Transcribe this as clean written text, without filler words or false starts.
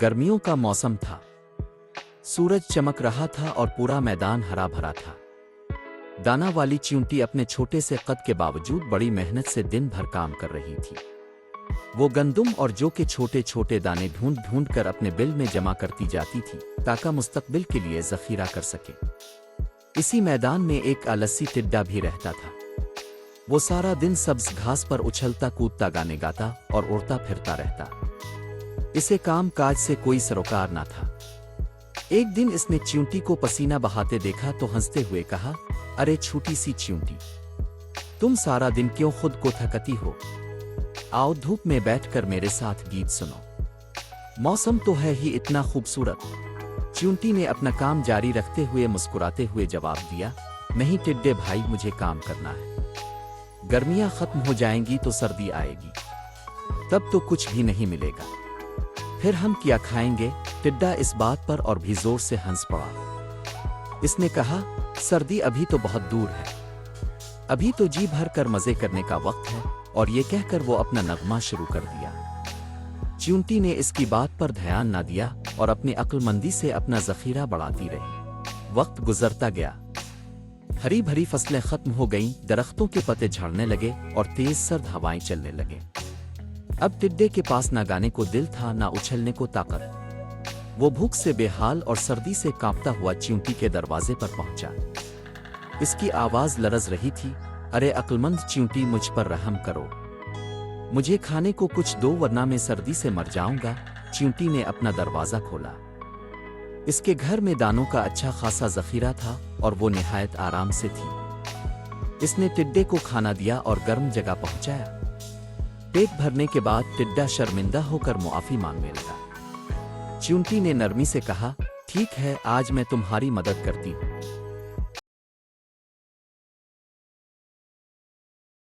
गर्मियों का मौसम था। सूरज चमक रहा था और पूरा मैदान हरा भरा था। दाना वाली चींटी अपने छोटे से कद के बावजूद बड़ी मेहनत से दिन भर काम कर रही थी। वो गंदुम और जौ के छोटे छोटे दाने ढूंढ ढूंढ कर अपने बिल में जमा करती जाती थी ताकि मुस्तकबिल के लिए ज़ख़ीरा कर सके। इसी मैदान में एक आलसी टिड्डा भी रहता था। वो सारा दिन सब्ज घास पर उछलता कूदता गाने गाता और उड़ता फिरता रहता। इसे काम काज से कोई सरोकार ना था। एक दिन इसने चींटी को पसीना बहाते देखा तो हंसते हुए कहा, अरे छोटी सी चींटी, तुम सारा दिन क्यों खुद को थकती हो? आओ धूप में बैठकर मेरे साथ गीत सुनो। मौसम तो है ही इतना खूबसूरत। चींटी ने अपना काम जारी रखते हुए मुस्कुराते हुए जवाब दिया, नहीं टिड्डे भाई, मुझे काम करना है। गर्मियां खत्म हो जाएंगी तो सर्दी आएगी, तब तो कुछ भी नहीं मिलेगा। फिर हम क्या खाएंगे? टिड्डा इस बात पर और भी जोर से हंस पड़ा। इसने कहा, सर्दी अभी तो बहुत दूर है, अभी तो जी भर कर मजे करने का वक्त है। और ये कहकर वो अपना नगमा शुरू कर दिया। चींटी ने इसकी बात पर ध्यान ना दिया और अपनी अक्लमंदी से अपना ज़ख़ीरा बढ़ाती रही। वक्त गुजरता गया, हरी भरी फसलें खत्म हो गईं, दरख्तों के पत्ते झड़ने लगे और तेज सर्द हवाएं चलने लगे। अब टिड्डे के पास ना गाने को दिल था ना उछलने को ताकत। वो भूख से बेहाल और सर्दी से कांपता हुआ चींटी के दरवाजे पर पहुंचा। इसकी आवाज लरज रही थी, अरे अक्लमंद चींटी, मुझ पर रहम करो, मुझे खाने को कुछ दो वरना मैं सर्दी से मर जाऊंगा। चींटी ने अपना दरवाजा खोला। इसके घर में दानों का अच्छा खासा ज़ख़ीरा था और वो निहायत आराम से थी। इसने टिड्डे को खाना दिया और गर्म जगह पहुंचाया। पेट भरने के बाद टिड्डा शर्मिंदा होकर मुआफ़ी मांगने लगा। चींटी ने नरमी से कहा, ठीक है, आज मैं तुम्हारी मदद करती हूँ।